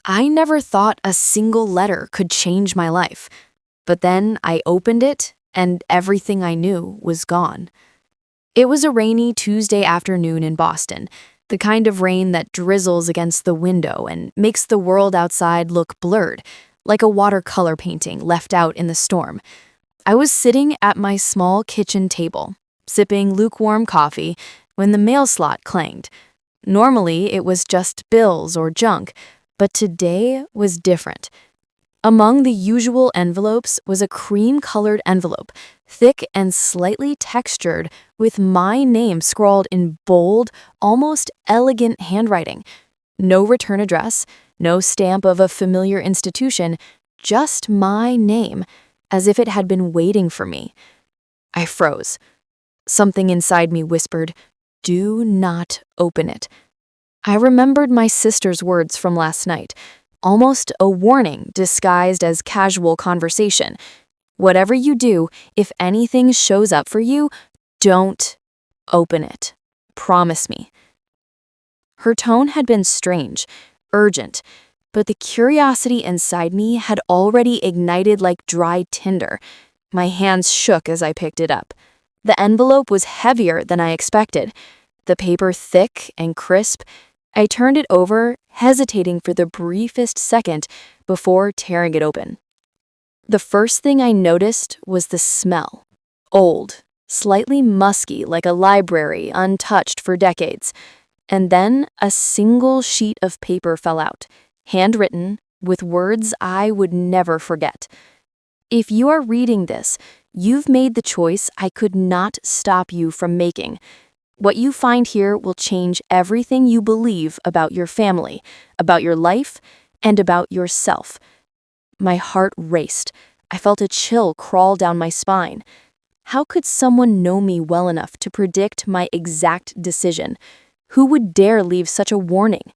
I never thought a single letter could change my life. But then I opened it, and everything I knew was gone. It was a rainy Tuesday afternoon in Boston, the kind of rain that drizzles against the window and makes the world outside look blurred, like a watercolor painting left out in the storm. I was sitting at my small kitchen table, sipping lukewarm coffee, when the mail slot clanged. Normally, it was just bills or junk, but today was different. Among the usual envelopes was a cream-colored envelope, thick and slightly textured, with my name scrawled in bold, almost elegant handwriting. No return address, no stamp of a familiar institution, just my name, as if it had been waiting for me. I froze. Something inside me whispered, "Do not open it." I remembered my sister's words from last night, almost a warning disguised as casual conversation. Whatever you do, if anything shows up for you, don't open it. Promise me. Her tone had been strange, urgent, but the curiosity inside me had already ignited like dry tinder. My hands shook as I picked it up. The envelope was heavier than I expected, the paper thick and crisp. I turned it over, hesitating for the briefest second before tearing it open. The first thing I noticed was the smell. Old, slightly musky like a library untouched for decades. And then a single sheet of paper fell out, handwritten, with words I would never forget. If you are reading this, you've made the choice I could not stop you from making. What you find here will change everything you believe about your family, about your life, and about yourself. My heart raced. I felt a chill crawl down my spine. How could someone know me well enough to predict my exact decision? Who would dare leave such a warning?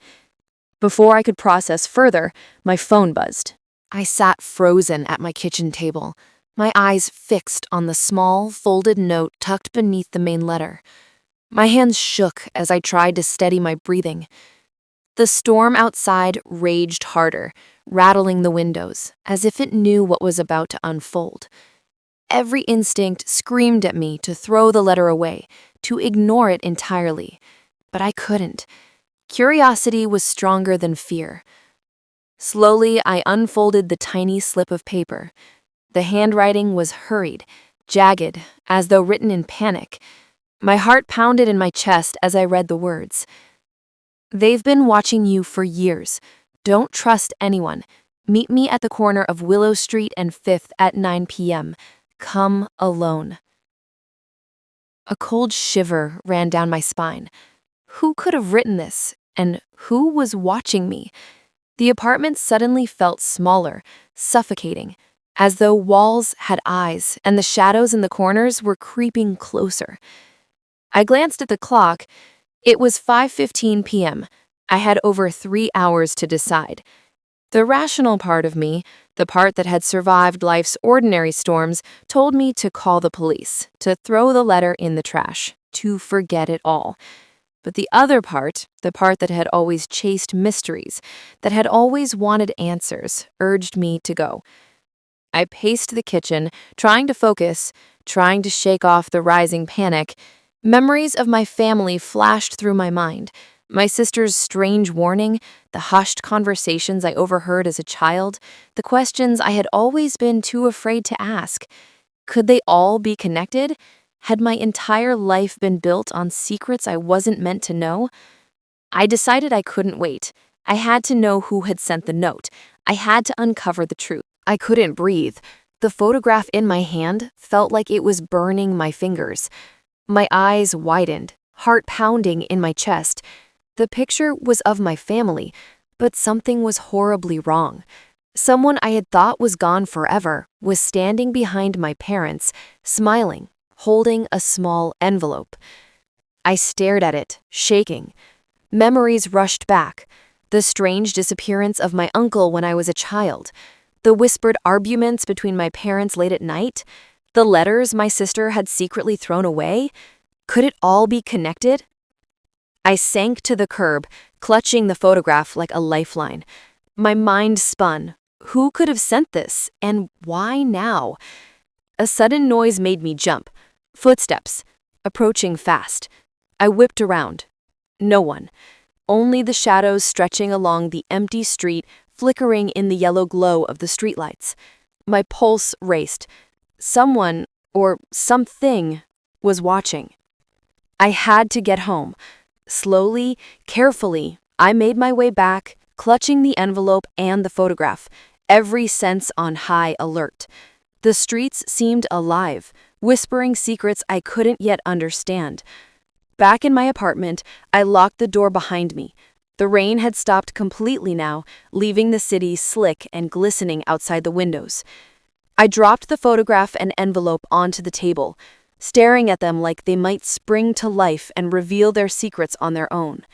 Before I could process further, my phone buzzed. I sat frozen at my kitchen table, my eyes fixed on the small, folded note tucked beneath the main letter. My hands shook as I tried to steady my breathing. The storm outside raged harder, rattling the windows, as if it knew what was about to unfold. Every instinct screamed at me to throw the letter away, to ignore it entirely. But I couldn't. Curiosity was stronger than fear. Slowly, I unfolded the tiny slip of paper. The handwriting was hurried, jagged, as though written in panic. My heart pounded in my chest as I read the words. "They've been watching you for years. Don't trust anyone. Meet me at the corner of Willow Street and 5th at 9 p.m. Come alone." A cold shiver ran down my spine. Who could have written this, and who was watching me? The apartment suddenly felt smaller, suffocating, as though walls had eyes and the shadows in the corners were creeping closer. I glanced at the clock. It was 5:15 p.m. I had over 3 hours to decide. The rational part of me, the part that had survived life's ordinary storms, told me to call the police, to throw the letter in the trash, to forget it all. But the other part, the part that had always chased mysteries, that had always wanted answers, urged me to go. I paced the kitchen, trying to focus, trying to shake off the rising panic. Memories of my family flashed through my mind. My sister's strange warning, the hushed conversations I overheard as a child, the questions I had always been too afraid to ask. Could they all be connected? Had my entire life been built on secrets I wasn't meant to know? I decided I couldn't wait. I had to know who had sent the note. I had to uncover the truth. I couldn't breathe. The photograph in my hand felt like it was burning my fingers. My eyes widened, heart pounding in my chest. The picture was of my family, but something was horribly wrong. Someone I had thought was gone forever was standing behind my parents, smiling, holding a small envelope. I stared at it, shaking. Memories rushed back. The strange disappearance of my uncle when I was a child. The whispered arguments between my parents late at night. The letters my sister had secretly thrown away. Could it all be connected? I sank to the curb, clutching the photograph like a lifeline. My mind spun. Who could have sent this, and why now? A sudden noise made me jump. Footsteps, approaching fast. I whipped around. No one. Only the shadows stretching along the empty street, flickering in the yellow glow of the streetlights. My pulse raced. Someone, or something, was watching. I had to get home. Slowly, carefully, I made my way back, clutching the envelope and the photograph, every sense on high alert. The streets seemed alive, whispering secrets I couldn't yet understand. Back in my apartment, I locked the door behind me. The rain had stopped completely now, leaving the city slick and glistening outside the windows. I dropped the photograph and envelope onto the table, staring at them like they might spring to life and reveal their secrets on their own.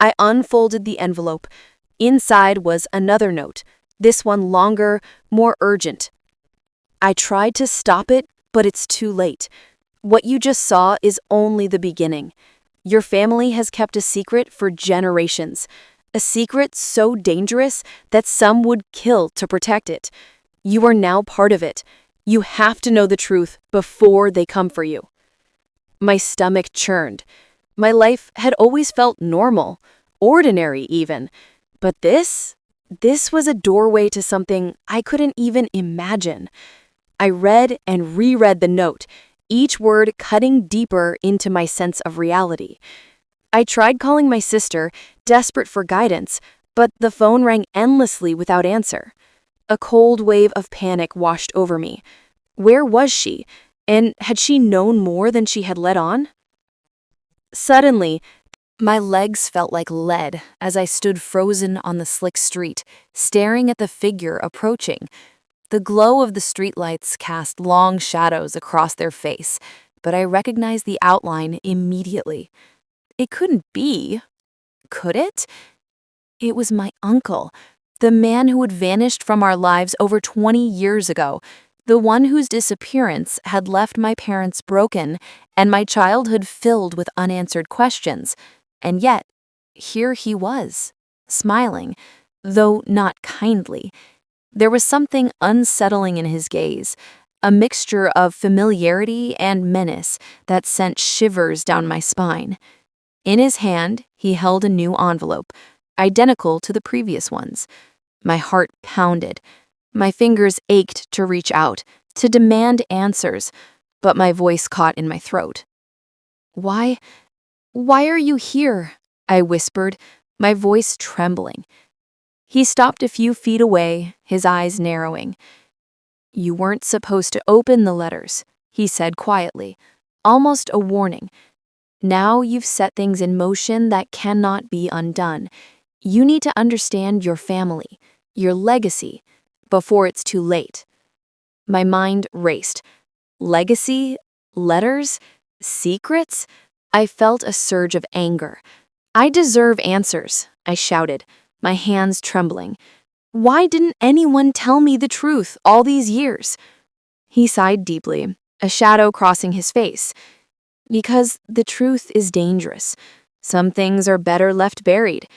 I unfolded the envelope. Inside was another note, this one longer, more urgent. I tried to stop it, but it's too late. What you just saw is only the beginning. Your family has kept a secret for generations, a secret so dangerous that some would kill to protect it. You are now part of it. You have to know the truth before they come for you. My stomach churned. My life had always felt normal, ordinary even. But this was a doorway to something I couldn't even imagine. I read and reread the note, each word cutting deeper into my sense of reality. I tried calling my sister, desperate for guidance, but the phone rang endlessly without answer. A cold wave of panic washed over me. Where was she? And had she known more than she had let on? Suddenly, my legs felt like lead as I stood frozen on the slick street, staring at the figure approaching. The glow of the streetlights cast long shadows across their face, but I recognized the outline immediately. It couldn't be. Could it? It was my uncle, the man who had vanished from our lives over 20 years ago, the one whose disappearance had left my parents broken and my childhood filled with unanswered questions. And yet, here he was, smiling, though not kindly. There was something unsettling in his gaze, a mixture of familiarity and menace that sent shivers down my spine. In his hand, he held a new envelope, identical to the previous ones. My heart pounded. My fingers ached to reach out, to demand answers, but my voice caught in my throat. Why are you here? I whispered, my voice trembling. He stopped a few feet away, his eyes narrowing. You weren't supposed to open the letters, he said quietly, almost a warning. Now you've set things in motion that cannot be undone. You need to understand your family, your legacy, before it's too late. My mind raced. Legacy? Letters? Secrets? I felt a surge of anger. I deserve answers, I shouted, my hands trembling. Why didn't anyone tell me the truth all these years? He sighed deeply, a shadow crossing his face. Because the truth is dangerous. Some things are better left buried.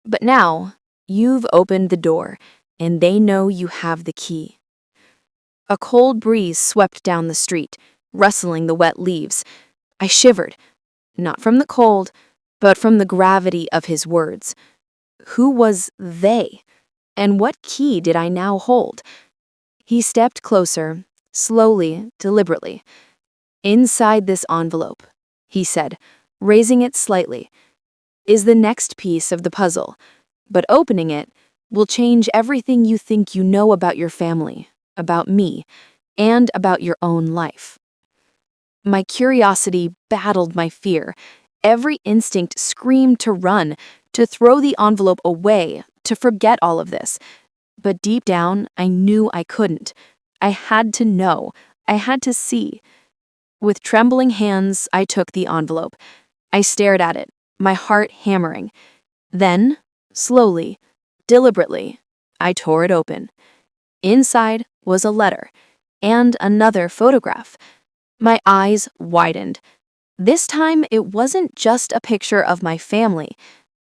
But now, you've opened the door, and they know you have the key. A cold breeze swept down the street, rustling the wet leaves. I shivered, not from the cold, but from the gravity of his words. Who was they? And what key did I now hold? He stepped closer, slowly, deliberately. Inside this envelope, he said, raising it slightly, is the next piece of the puzzle, but opening it will change everything you think you know about your family, about me, and about your own life. My curiosity battled my fear. Every instinct screamed to run, to throw the envelope away, to forget all of this. But deep down, I knew I couldn't. I had to know. I had to see. With trembling hands, I took the envelope. I stared at it, my heart hammering. Then, slowly, deliberately, I tore it open. Inside was a letter, and another photograph. My eyes widened. This time, it wasn't just a picture of my family.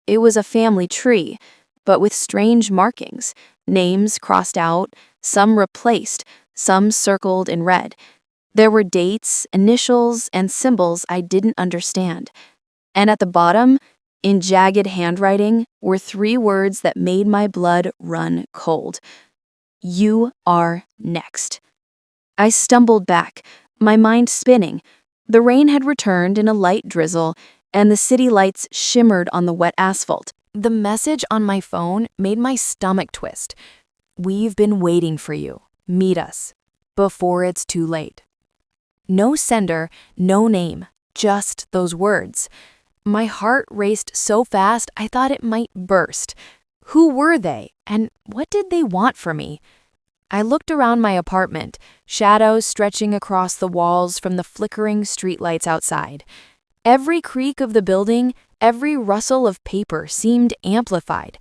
It was a family tree, but with strange markings, names crossed out, some replaced, some circled in red. There were dates, initials, and symbols I didn't understand. And at the bottom, in jagged handwriting, were 3 words that made my blood run cold. You are next. I stumbled back, my mind spinning. The rain had returned in a light drizzle, and the city lights shimmered on the wet asphalt. The message on my phone made my stomach twist. We've been waiting for you. Meet us before it's too late. No sender, no name, just those words. My heart raced so fast I thought it might burst. Who were they, and what did they want from me? I looked around my apartment, shadows stretching across the walls from the flickering streetlights outside. Every creak of the building, every rustle of paper seemed amplified.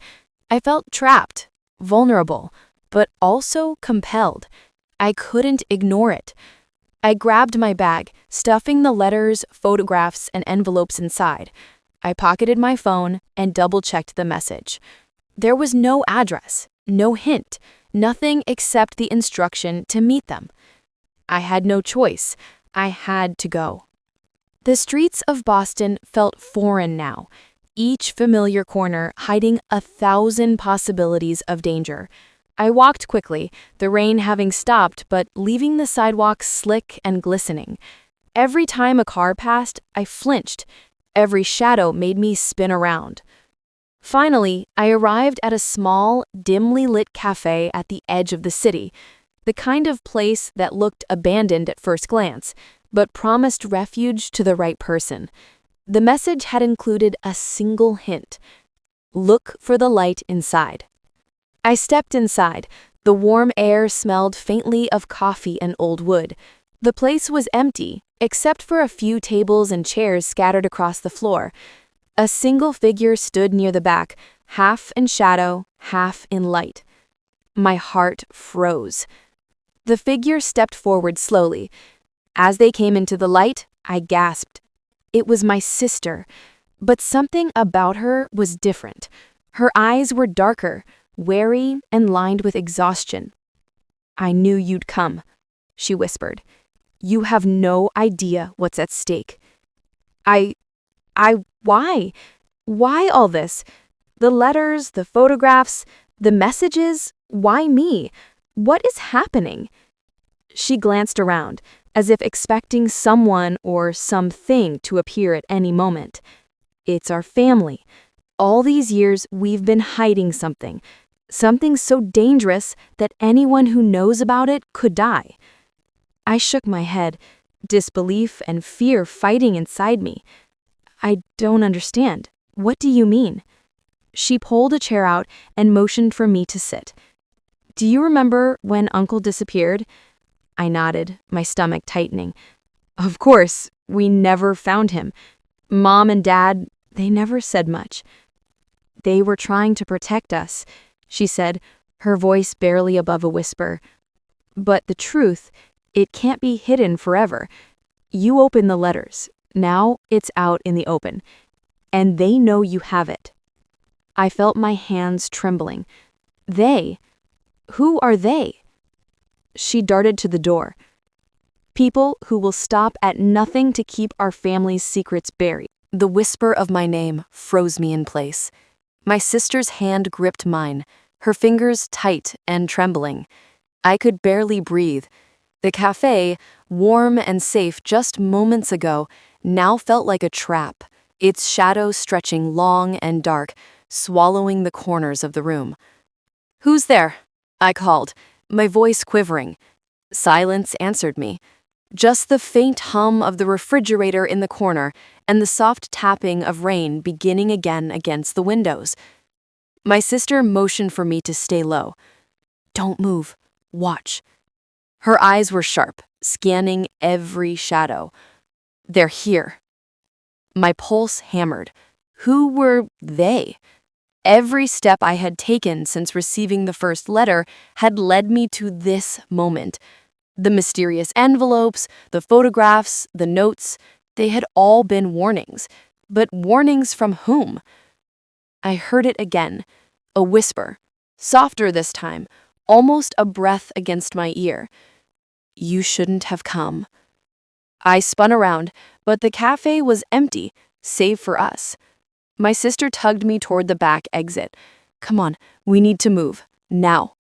I felt trapped, vulnerable, but also compelled. I couldn't ignore it. I grabbed my bag, stuffing the letters, photographs, and envelopes inside. I pocketed my phone and double-checked the message. There was no address, no hint, nothing except the instruction to meet them. I had no choice. I had to go. The streets of Boston felt foreign now, each familiar corner hiding 1,000 possibilities of danger. I walked quickly, the rain having stopped but leaving the sidewalks slick and glistening. Every time a car passed, I flinched. Every shadow made me spin around. Finally, I arrived at a small, dimly lit cafe at the edge of the city, the kind of place that looked abandoned at first glance, but promised refuge to the right person. The message had included a single hint: look for the light inside. I stepped inside. The warm air smelled faintly of coffee and old wood. The place was empty, except for a few tables and chairs scattered across the floor. A single figure stood near the back, half in shadow, half in light. My heart froze. The figure stepped forward slowly. As they came into the light, I gasped. It was my sister, but something about her was different. Her eyes were darker, wary and lined with exhaustion. I knew you'd come, she whispered. You have no idea what's at stake. Why? Why all this? The letters, the photographs, the messages, why me? What is happening? She glanced around, as if expecting someone or something to appear at any moment. It's our family. All these years, we've been hiding something so dangerous that anyone who knows about it could die. I shook my head, disbelief and fear fighting inside me. I don't understand. What do you mean? She pulled a chair out and motioned for me to sit. Do you remember when Uncle disappeared? I nodded, my stomach tightening. Of course, we never found him. Mom and Dad, they never said much. They were trying to protect us, she said, her voice barely above a whisper. But the truth, it can't be hidden forever. You open the letters. Now it's out in the open. And they know you have it. I felt my hands trembling. They? Who are they? She darted to the door. People who will stop at nothing to keep our family's secrets buried. The whisper of my name froze me in place. My sister's hand gripped mine, her fingers tight and trembling. I could barely breathe. The cafe, warm and safe just moments ago, now felt like a trap, its shadow stretching long and dark, swallowing the corners of the room. Who's there? I called, my voice quivering. Silence answered me. Just the faint hum of the refrigerator in the corner and the soft tapping of rain beginning again against the windows. My sister motioned for me to stay low. Don't move. Watch. Her eyes were sharp, scanning every shadow. They're here. My pulse hammered. Who were they? Every step I had taken since receiving the first letter had led me to this moment. The mysterious envelopes, the photographs, the notes, they had all been warnings. But warnings from whom? I heard it again. A whisper, softer this time, almost a breath against my ear. You shouldn't have come. I spun around, but the cafe was empty, save for us. My sister tugged me toward the back exit. Come on, we need to move. Now.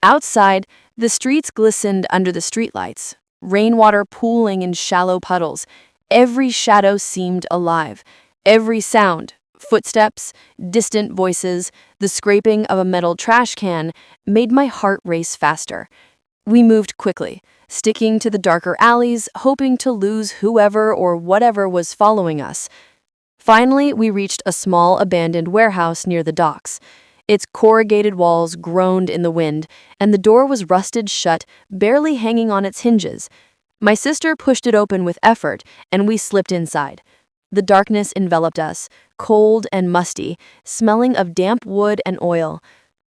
Outside, the streets glistened under the streetlights, rainwater pooling in shallow puddles. Every shadow seemed alive. Every sound, footsteps, distant voices, the scraping of a metal trash can, made my heart race faster. We moved quickly, sticking to the darker alleys, hoping to lose whoever or whatever was following us. Finally, we reached a small abandoned warehouse near the docks. Its corrugated walls groaned in the wind, and the door was rusted shut, barely hanging on its hinges. My sister pushed it open with effort, and we slipped inside. The darkness enveloped us, cold and musty, smelling of damp wood and oil.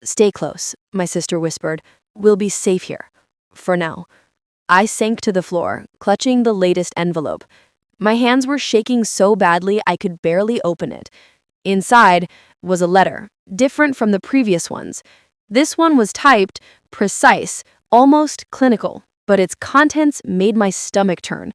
Stay close, my sister whispered. We'll be safe here. For now. I sank to the floor, clutching the latest envelope. My hands were shaking so badly I could barely open it. Inside was a letter, different from the previous ones. This one was typed, precise, almost clinical, but its contents made my stomach turn.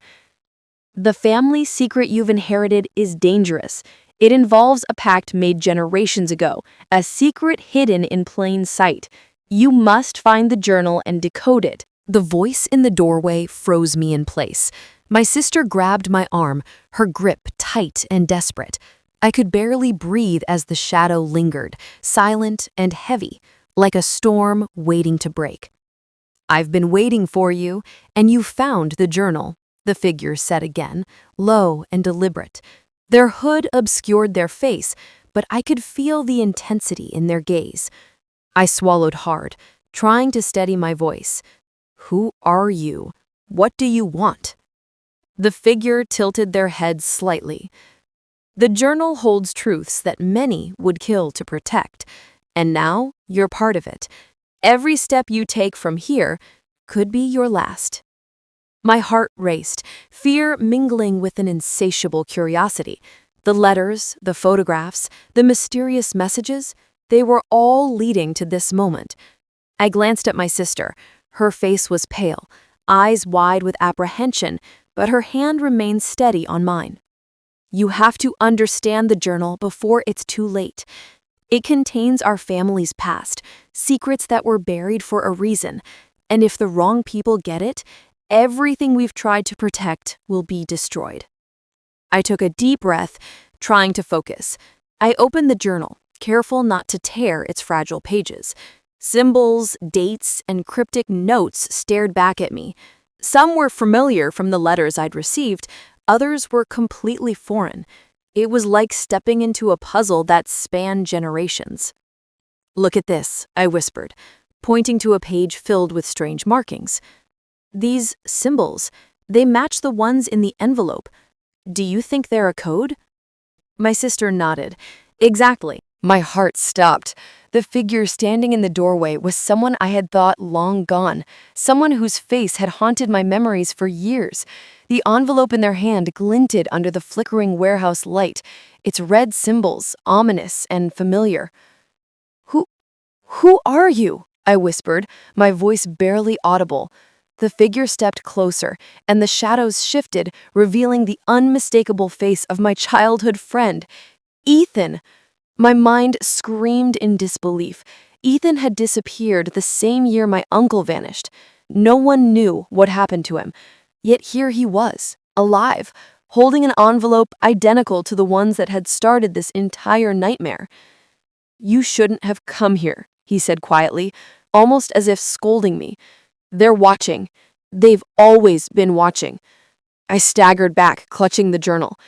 The family secret you've inherited is dangerous. It involves a pact made generations ago, a secret hidden in plain sight. You must find the journal and decode it. The voice in the doorway froze me in place. My sister grabbed my arm, her grip tight and desperate. I could barely breathe as the shadow lingered, silent and heavy, like a storm waiting to break. I've been waiting for you, and you found the journal, the figure said again, low and deliberate. Their hood obscured their face, but I could feel the intensity in their gaze. I swallowed hard, trying to steady my voice. Who are you? What do you want? The figure tilted their heads slightly. The journal holds truths that many would kill to protect, and now you're part of it. Every step you take from here could be your last. My heart raced, fear mingling with an insatiable curiosity. The letters, the photographs, the mysterious messages, they were all leading to this moment. I glanced at my sister. Her face was pale, eyes wide with apprehension, but her hand remained steady on mine. You have to understand the journal before it's too late. It contains our family's past, secrets that were buried for a reason, and if the wrong people get it, everything we've tried to protect will be destroyed. I took a deep breath, trying to focus. I opened the journal, careful not to tear its fragile pages. Symbols, dates, and cryptic notes stared back at me. Some were familiar from the letters I'd received, others were completely foreign. It was like stepping into a puzzle that spanned generations. Look at this, I whispered, pointing to a page filled with strange markings. These symbols, they match the ones in the envelope. Do you think they're a code? My sister nodded. Exactly. My heart stopped. The figure standing in the doorway was someone I had thought long gone, someone whose face had haunted my memories for years. The envelope in their hand glinted under the flickering warehouse light, its red symbols ominous and familiar. Who are you? I whispered, my voice barely audible. The figure stepped closer, and the shadows shifted, revealing the unmistakable face of my childhood friend, Ethan. My mind screamed in disbelief. Ethan had disappeared the same year my uncle vanished. No one knew what happened to him. Yet here he was, alive, holding an envelope identical to the ones that had started this entire nightmare. You shouldn't have come here, he said quietly, almost as if scolding me. They're watching. They've always been watching. I staggered back, clutching the journal.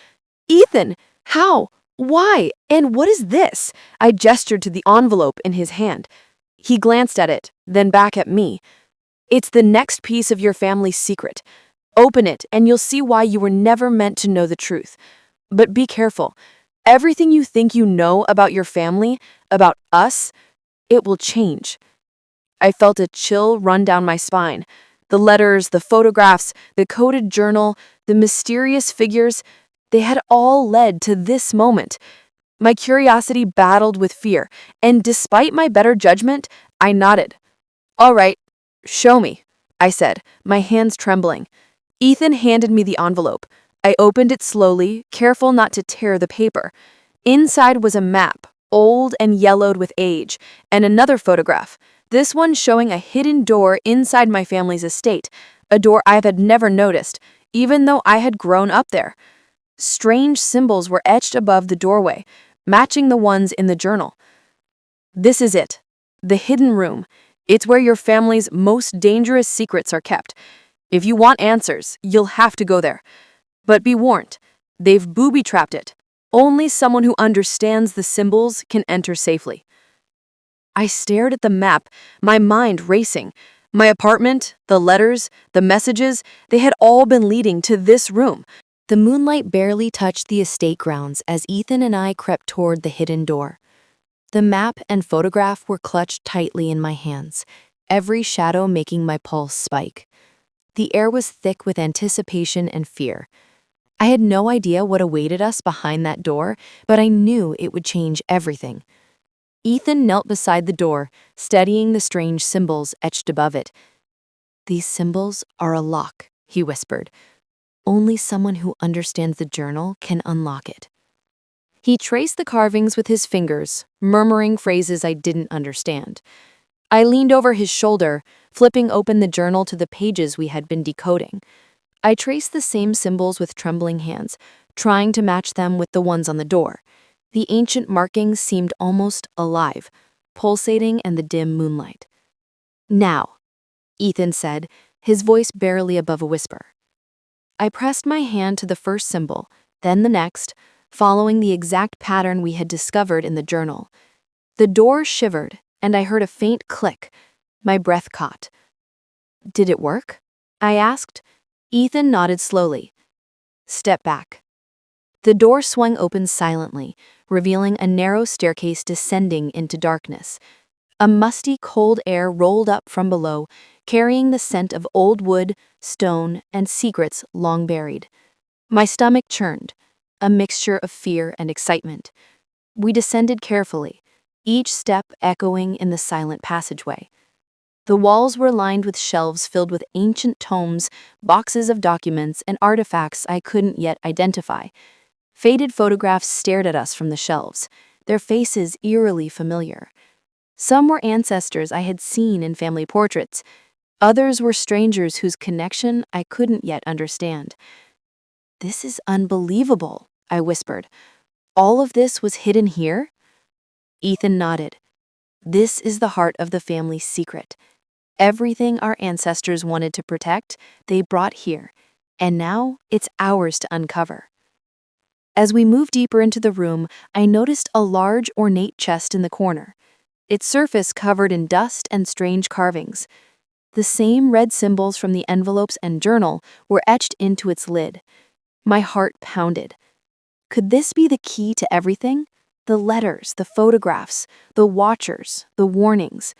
Ethan, how? Why? And what is this? I gestured to the envelope in his hand. He glanced at it, then back at me. It's the next piece of your family's secret. Open it, and you'll see why you were never meant to know the truth. But be careful. Everything you think you know about your family, about us, it will change. I felt a chill run down my spine. The letters, the photographs, the coded journal, the mysterious figures, they had all led to this moment. My curiosity battled with fear, and despite my better judgment, I nodded. "All right, show me," I said, my hands trembling. Ethan handed me the envelope. I opened it slowly, careful not to tear the paper. Inside was a map, old and yellowed with age, and another photograph, this one showing a hidden door inside my family's estate, a door I had never noticed, even though I had grown up there. Strange symbols were etched above the doorway, matching the ones in the journal. "This is it. The hidden room. It's where your family's most dangerous secrets are kept. If you want answers, you'll have to go there. But be warned, they've booby-trapped it. Only someone who understands the symbols can enter safely." I stared at the map, my mind racing. My apartment, the letters, the messages, they had all been leading to this room. The moonlight barely touched the estate grounds as Ethan and I crept toward the hidden door. The map and photograph were clutched tightly in my hands, every shadow making my pulse spike. The air was thick with anticipation and fear. I had no idea what awaited us behind that door, but I knew it would change everything. Ethan knelt beside the door, studying the strange symbols etched above it. "These symbols are a lock," he whispered. "Only someone who understands the journal can unlock it." He traced the carvings with his fingers, murmuring phrases I didn't understand. I leaned over his shoulder, flipping open the journal to the pages we had been decoding. I traced the same symbols with trembling hands, trying to match them with the ones on the door. The ancient markings seemed almost alive, pulsating in the dim moonlight. "Now," Ethan said, his voice barely above a whisper. I pressed my hand to the first symbol, then the next, following the exact pattern we had discovered in the journal. The door shivered, and I heard a faint click. My breath caught. "Did it work?" I asked. Ethan nodded slowly. "Step back." The door swung open silently, revealing a narrow staircase descending into darkness. A musty, cold air rolled up from below, carrying the scent of old wood, stone, and secrets long buried. My stomach churned, a mixture of fear and excitement. We descended carefully, each step echoing in the silent passageway. The walls were lined with shelves filled with ancient tomes, boxes of documents, and artifacts I couldn't yet identify. Faded photographs stared at us from the shelves, their faces eerily familiar. Some were ancestors I had seen in family portraits. Others were strangers whose connection I couldn't yet understand. "This is unbelievable," I whispered. "All of this was hidden here?" Ethan nodded. "This is the heart of the family's secret. Everything our ancestors wanted to protect, they brought here, and now it's ours to uncover." As we moved deeper into the room, I noticed a large, ornate chest in the corner, its surface covered in dust and strange carvings. The same red symbols from the envelopes and journal were etched into its lid. My heart pounded. Could this be the key to everything? The letters, the photographs, the watchers, the warnings.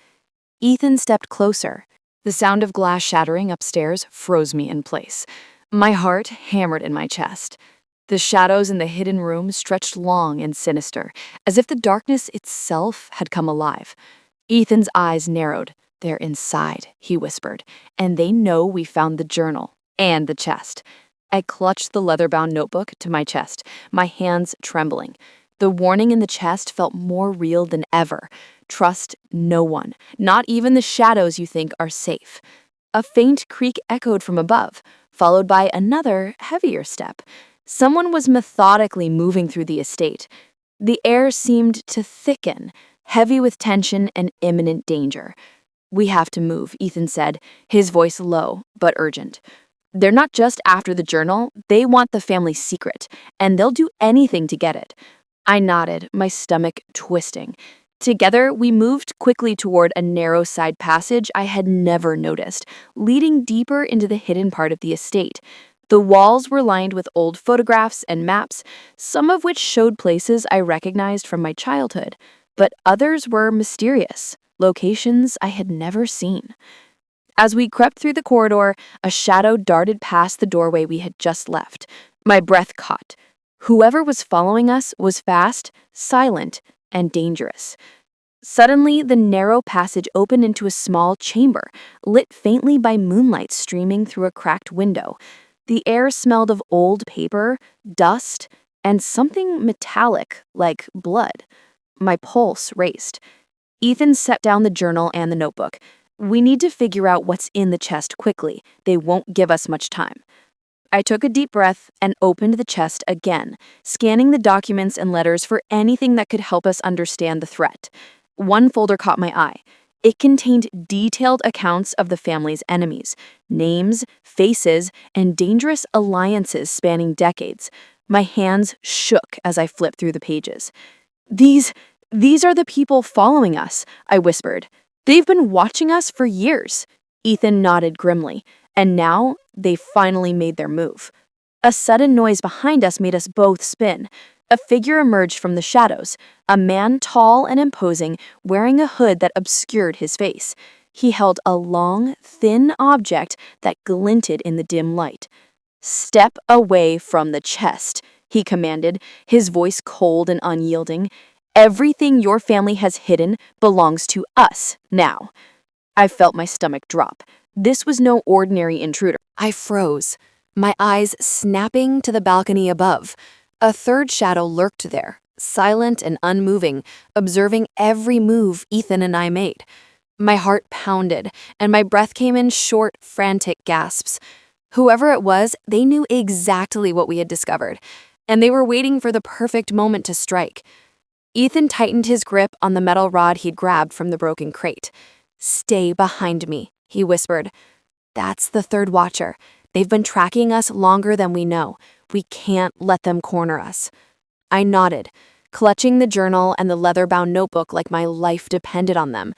Ethan stepped closer. The sound of glass shattering upstairs froze me in place. My heart hammered in my chest. The shadows in the hidden room stretched long and sinister, as if the darkness itself had come alive. Ethan's eyes narrowed. "They're inside," he whispered, "and they know we found the journal and the chest." I clutched the leather-bound notebook to my chest, my hands trembling. The warning in the chest felt more real than ever. Trust no one, not even the shadows you think are safe. A faint creak echoed from above, followed by another, heavier step. Someone was methodically moving through the estate. The air seemed to thicken, heavy with tension and imminent danger. "We have to move," Ethan said, his voice low but urgent. "They're not just after the journal, they want the family secret, and they'll do anything to get it." I nodded, my stomach twisting. Together, we moved quickly toward a narrow side passage I had never noticed, leading deeper into the hidden part of the estate. The walls were lined with old photographs and maps, some of which showed places I recognized from my childhood, but others were mysterious, locations I had never seen. As we crept through the corridor, a shadow darted past the doorway we had just left. My breath caught. Whoever was following us was fast, silent, and dangerous. Suddenly, the narrow passage opened into a small chamber, lit faintly by moonlight streaming through a cracked window. The air smelled of old paper, dust, and something metallic like blood. My pulse raced. Ethan set down the journal and the notebook. We need to figure out what's in the chest quickly. They won't give us much time. I took a deep breath and opened the chest again, scanning the documents and letters for anything that could help us understand the threat. One folder caught my eye. It contained detailed accounts of the family's enemies, names, faces, and dangerous alliances spanning decades. My hands shook as I flipped through the pages. These are the people following us, I whispered. They've been watching us for years. Ethan nodded grimly. And now, they finally made their move. A sudden noise behind us made us both spin. A figure emerged from the shadows, a man tall and imposing, wearing a hood that obscured his face. He held a long, thin object that glinted in the dim light. "Step away from the chest," he commanded, his voice cold and unyielding. "Everything your family has hidden belongs to us now." I felt my stomach drop. This was no ordinary intruder. I froze, my eyes snapping to the balcony above. A third shadow lurked there, silent and unmoving, observing every move Ethan and I made. My heart pounded, and my breath came in short, frantic gasps. Whoever it was, they knew exactly what we had discovered, and they were waiting for the perfect moment to strike. Ethan tightened his grip on the metal rod he'd grabbed from the broken crate. "Stay behind me," he whispered. "That's the third watcher. They've been tracking us longer than we know. We can't let them corner us." I nodded, clutching the journal and the leather-bound notebook like my life depended on them.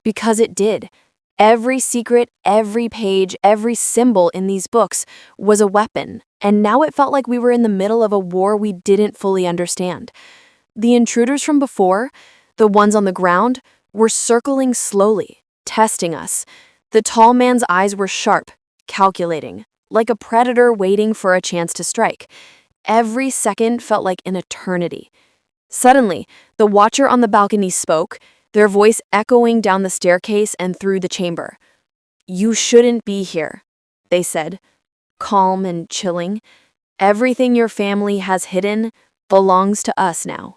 Because it did. Every secret, every page, every symbol in these books was a weapon, and now it felt like we were in the middle of a war we didn't fully understand. The intruders from before, the ones on the ground, were circling slowly, testing us. The tall man's eyes were sharp, calculating, like a predator waiting for a chance to strike. Every second felt like an eternity. Suddenly, the watcher on the balcony spoke, their voice echoing down the staircase and through the chamber. "You shouldn't be here," they said, calm and chilling. "Everything your family has hidden belongs to us now.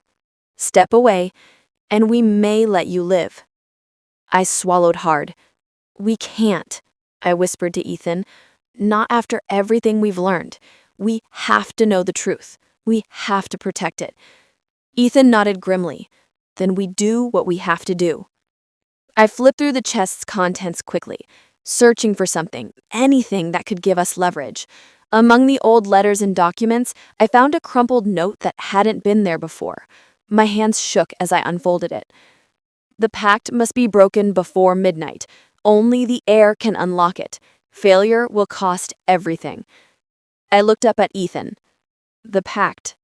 Step away, and we may let you live." I swallowed hard. "We can't," I whispered to Ethan. "Not after everything we've learned. We have to know the truth. We have to protect it." Ethan nodded grimly. "Then we do what we have to do." I flipped through the chest's contents quickly, searching for something, anything that could give us leverage. Among the old letters and documents, I found a crumpled note that hadn't been there before. My hands shook as I unfolded it. "The pact must be broken before midnight. Only the heir can unlock it. Failure will cost everything." I looked up at Ethan. The pact.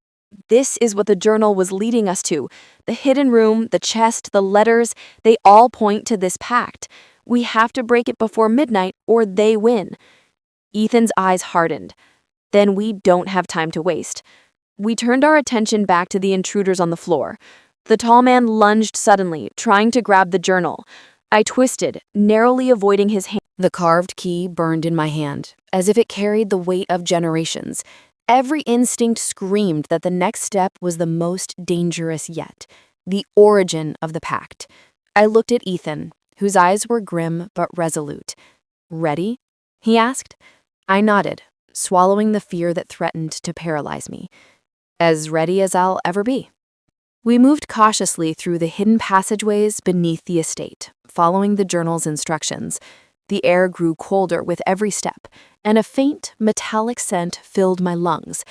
This is what the journal was leading us to. The hidden room, the chest, the letters, they all point to this pact. We have to break it before midnight or they win. Ethan's eyes hardened. "Then we don't have time to waste." We turned our attention back to the intruders on the floor. The tall man lunged suddenly, trying to grab the journal. I twisted, narrowly avoiding his hand. The carved key burned in my hand, as if it carried the weight of generations. Every instinct screamed that the next step was the most dangerous yet, the origin of the pact. I looked at Ethan, whose eyes were grim but resolute. "Ready?" he asked. I nodded, swallowing the fear that threatened to paralyze me. "As ready as I'll ever be." We moved cautiously through the hidden passageways beneath the estate, following the journal's instructions. The air grew colder with every step, and a faint, metallic scent filled my lungs.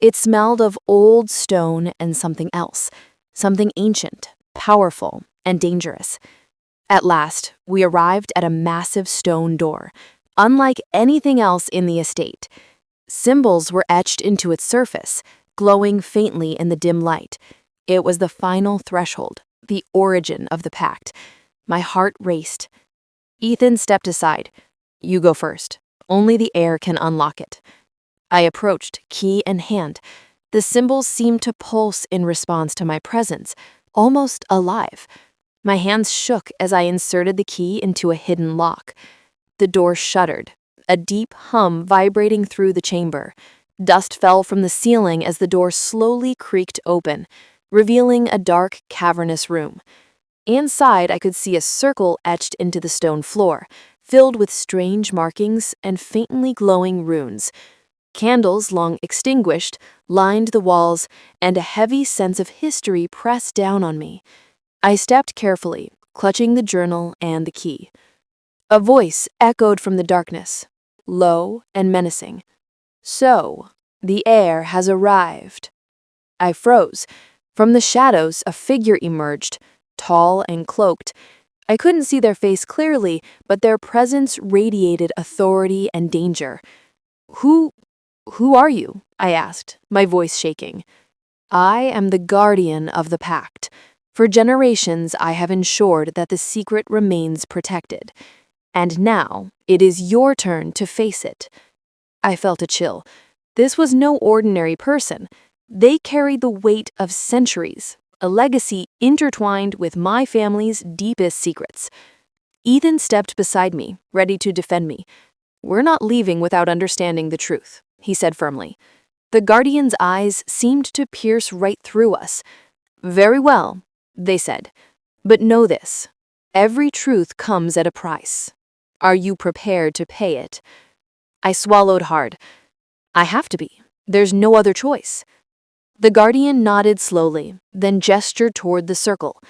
It smelled of old stone and something else, something ancient, powerful, and dangerous. At last, we arrived at a massive stone door, unlike anything else in the estate. Symbols were etched into its surface, glowing faintly in the dim light. It was the final threshold, the origin of the pact. My heart raced. Ethan stepped aside. "You go first. Only the heir can unlock it." I approached, key in hand. The symbols seemed to pulse in response to my presence, almost alive. My hands shook as I inserted the key into a hidden lock. The door shuddered, a deep hum vibrating through the chamber. Dust fell from the ceiling as the door slowly creaked open, revealing a dark, cavernous room. Inside, I could see a circle etched into the stone floor, filled with strange markings and faintly glowing runes. Candles, long extinguished, lined the walls, and a heavy sense of history pressed down on me. I stepped carefully, clutching the journal and the key. A voice echoed from the darkness, low and menacing. "So, the heir has arrived." I froze. From the shadows, a figure emerged, tall and cloaked. I couldn't see their face clearly, but their presence radiated authority and danger. Who are you?" I asked, my voice shaking. "I am the guardian of the pact. For generations, I have ensured that the secret remains protected. And now, it is your turn to face it." I felt a chill. This was no ordinary person. They carried the weight of centuries, a legacy intertwined with my family's deepest secrets. Ethan stepped beside me, ready to defend me. "We're not leaving without understanding the truth," he said firmly. The guardian's eyes seemed to pierce right through us. "Very well," they said. "But know this. Every truth comes at a price. Are you prepared to pay it?" I swallowed hard. "I have to be. There's no other choice." The guardian nodded slowly, then gestured toward the circle.